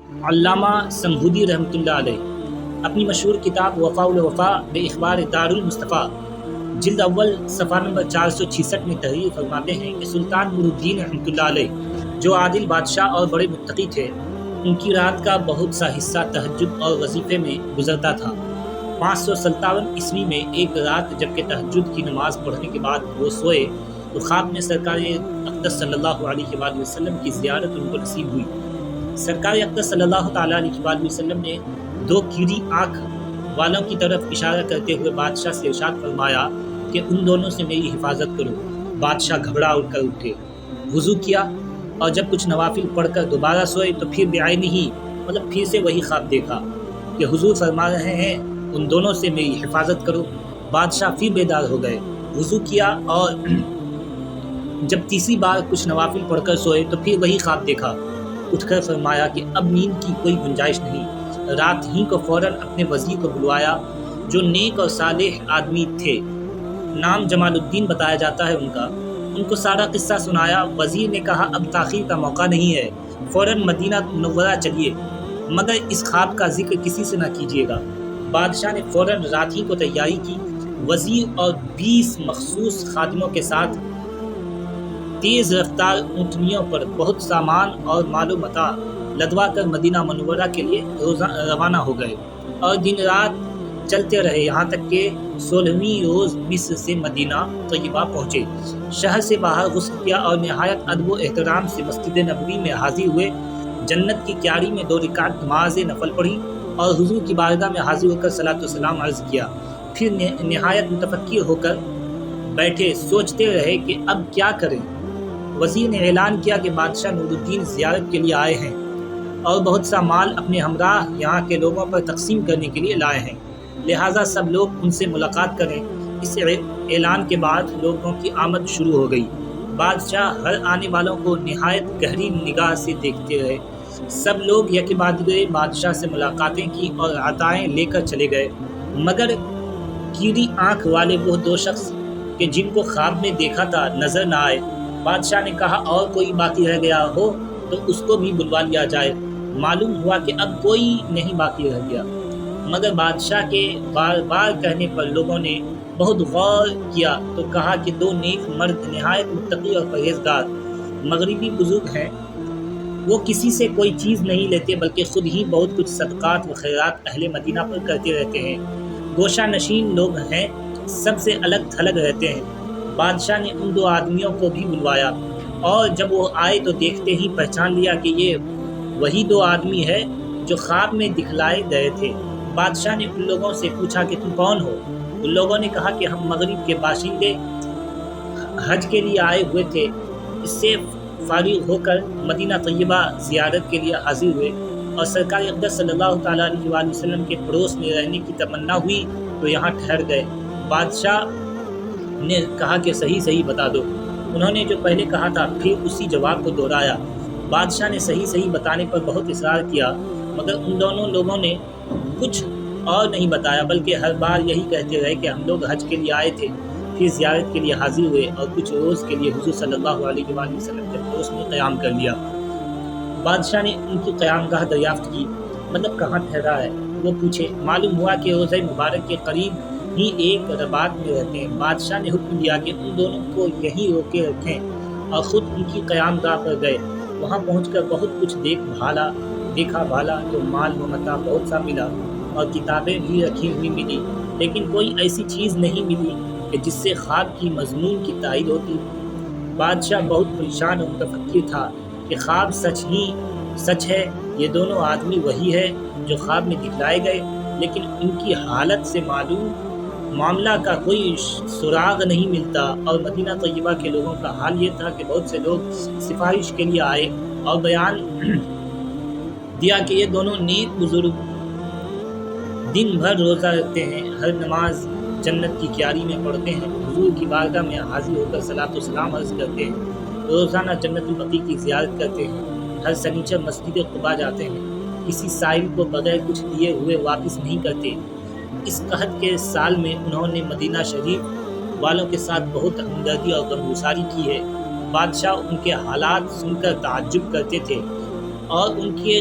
علامہ سمہودی رحمۃ اللہ علیہ اپنی مشہور کتاب وفاء الوفا باخبار دار المصطفیٰ جلد اول صفحہ نمبر 466 میں تحریر فرماتے ہیں کہ سلطان نور الدین رحمۃ اللہ علیہ جو عادل بادشاہ اور بڑے متقی تھے، ان کی رات کا بہت سا حصہ تہجد اور وظیفے میں گزرتا تھا۔ 557 عیسوی میں ایک رات جب کہ تہجد کی نماز پڑھنے کے بعد وہ سوئے تو خواب میں سرکار اقدس صلی اللہ علیہ وآلہ وسلم کی زیارت ان کو نصیب ہوئی۔ سرکار اقدس صلی اللہ تعالیٰ علیہ وآلہ وسلم نے دو کیڑی آنکھ والوں کی طرف اشارہ کرتے ہوئے بادشاہ سے ارشاد فرمایا کہ ان دونوں سے میری حفاظت کرو۔ بادشاہ گھبرا کر اٹھے، وضو کیا اور جب کچھ نوافل پڑھ کر دوبارہ سوئے تو پھر بعینی ہی پھر سے وہی خواب دیکھا کہ حضور فرما رہے ہیں ان دونوں سے میری حفاظت کرو۔ بادشاہ پھر بیدار ہو گئے، وضو کیا اور جب تیسری بار کچھ نوافل پڑھ کر سوئے تو پھر وہی خواب دیکھا۔ اٹھ کر فرمایا کہ اب نیند کی کوئی گنجائش نہیں۔ رات ہی کو فوراً اپنے وزیر کو بلوایا جو نیک اور صالح آدمی تھے، نام جمال الدین بتایا جاتا ہے ان کو سارا قصہ سنایا۔ وزیر نے کہا اب تاخیر کا موقع نہیں ہے، فوراً مدینہ منورہ چلیے، مگر اس خواب کا ذکر کسی سے نہ کیجیے گا۔ بادشاہ نے فوراً رات ہی کو تیاری کی۔ وزیر اور 20 مخصوص خادموں کے ساتھ تیز رفتار اونٹنیوں پر بہت سامان اور مال و متاع لدوا کر مدینہ منورہ کے لیے روانہ ہو گئے اور دن رات چلتے رہے، یہاں تک کہ 16ویں روز مصر سے مدینہ طیبہ پہنچے۔ شہر سے باہر غسل کیا اور نہایت ادب و احترام سے مسجد نبوی میں حاضر ہوئے۔ جنت کی کیاری میں 2 رکعت نماز نفل پڑھی اور حضور کی بارگاہ میں حاضر ہو کر صلاۃ و سلام عرض کیا۔ پھر نہایت متفکر ہو کر بیٹھے، سوچتے رہے کہ اب کیا کریں۔ وزیر نے اعلان کیا کہ بادشاہ نور الدین زیارت کے لیے آئے ہیں اور بہت سا مال اپنے ہمراہ یہاں کے لوگوں پر تقسیم کرنے کے لیے لائے ہیں، لہٰذا سب لوگ ان سے ملاقات کریں۔ اس اعلان کے بعد لوگوں کی آمد شروع ہو گئی۔ بادشاہ ہر آنے والوں کو نہایت گہری نگاہ سے دیکھتے رہے۔ سب لوگ یکے بعد دیگر بادشاہ سے ملاقاتیں کی اور عطائیں لے کر چلے گئے، مگر کیڑی آنکھ والے وہ 2 شخص کہ جن کو خواب میں دیکھا تھا نظر نہ آئے۔ بادشاہ نے کہا اور کوئی باقی رہ گیا ہو تو اس کو بھی بلوا لیا جائے۔ معلوم ہوا کہ اب کوئی نہیں باقی رہ گیا، مگر بادشاہ کے بار بار کہنے پر لوگوں نے بہت غور کیا تو کہا کہ 2 نیک مرد نہایت متقی اور پرہیزگار مغربی بزرگ ہیں، وہ کسی سے کوئی چیز نہیں لیتے بلکہ خود ہی بہت کچھ صدقات و خیرات اہل مدینہ پر کرتے رہتے ہیں۔ گوشہ نشین لوگ ہیں، سب سے الگ تھلگ رہتے ہیں۔ بادشاہ نے ان 2 آدمیوں کو بھی بلوایا اور جب وہ آئے تو دیکھتے ہی پہچان لیا کہ یہ وہی 2 آدمی ہے جو خواب میں دکھلائے گئے تھے۔ بادشاہ نے ان لوگوں سے پوچھا کہ تم کون ہو؟ ان لوگوں نے کہا کہ ہم مغرب کے باشندے حج کے لیے آئے ہوئے تھے، اس سے فارغ ہو کر مدینہ طیبہ زیارت کے لیے حاضر ہوئے اور سرکار اقدس صلی اللہ تعالیٰ علیہ وآلہ وسلم کے پڑوس میں رہنے کی تمنا ہوئی تو یہاں ٹھہر گئے۔ بادشاہ نے کہا کہ صحیح بتا دو۔ انہوں نے جو پہلے کہا تھا پھر اسی جواب کو دہرایا۔ بادشاہ نے صحیح بتانے پر بہت اصرار کیا، مگر ان دونوں لوگوں نے کچھ اور نہیں بتایا بلکہ ہر بار یہی کہتے رہے کہ ہم لوگ حج کے لیے آئے تھے، پھر زیارت کے لیے حاضر ہوئے اور کچھ روز کے لیے حضور صلی اللہ علیہ وآلہ وسلم کے پڑوس میں قیام کر لیا۔ بادشاہ نے ان کی قیام گاہ دریافت کی، کہاں ٹھہرا ہے؟ وہ پوچھے۔ معلوم ہوا کہ روضہ مبارک کے قریب ہی ایک رباط میں رہتے ہیں۔ بادشاہ نے حکم دیا کہ ان دونوں کو یہیں روکے رکھیں اور خود ان کی قیام گاہ پر گئے۔ وہاں پہنچ کر بہت کچھ دیکھا بھالا تو مال و متاع بہت سا ملا اور کتابیں بھی رکھی ہوئی ملی، لیکن کوئی ایسی چیز نہیں ملی کہ جس سے خواب کی مضمون کی تائید ہوتی۔ بادشاہ بہت پریشان اور متفکر تھا کہ خواب سچ ہے، یہ دونوں آدمی وہی ہے جو خواب میں دکھلائے گئے، لیکن ان کی حالت سے معاملہ کا کوئی سراغ نہیں ملتا۔ اور مدینہ طیبہ کے لوگوں کا حال یہ تھا کہ بہت سے لوگ سفارش کے لیے آئے اور بیان دیا کہ یہ دونوں نیک بزرگ دن بھر روزہ رکھتے ہیں، ہر نماز جنت کی کیاری میں پڑھتے ہیں، حضور کی بارگاہ میں حاضر ہو کر صلاۃ و سلام عرض کرتے ہیں، روزانہ جنت البقیع کی زیارت کرتے ہیں، ہر سنیچر مسجد قباء جاتے ہیں، کسی سائل کو بغیر کچھ دیے ہوئے واپس نہیں کرتے۔ اس قحط کے سال میں انہوں نے مدینہ شریف والوں کے ساتھ بہت ہمدردی اور غمگساری کی ہے۔ بادشاہ ان کے حالات سن کر تعجب کرتے تھے اور ان کے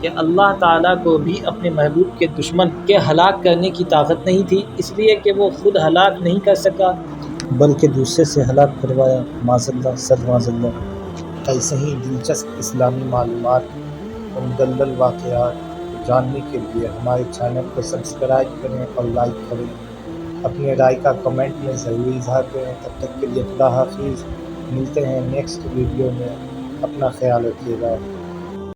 کہ اللہ تعالیٰ کو بھی اپنے محبوب کے دشمن کے ہلاک کرنے کی طاقت نہیں تھی، اس لیے کہ وہ خود ہلاک نہیں کر سکا بلکہ دوسرے سے ہلاک کروایا، معاذ اللہ صد معاذ اللہ۔ ایسے ہی دلچسپ اسلامی معلومات اور مدلل واقعات جاننے کے لیے ہمارے چینل کو سبسکرائب کریں اور لائک کریں، اپنے رائے کا کمنٹ میں ضرور اظہار کریں۔ تب تک کے لیے خدا حافظ، ملتے ہیں نیکسٹ ویڈیو میں، اپنا خیال رکھیے گا۔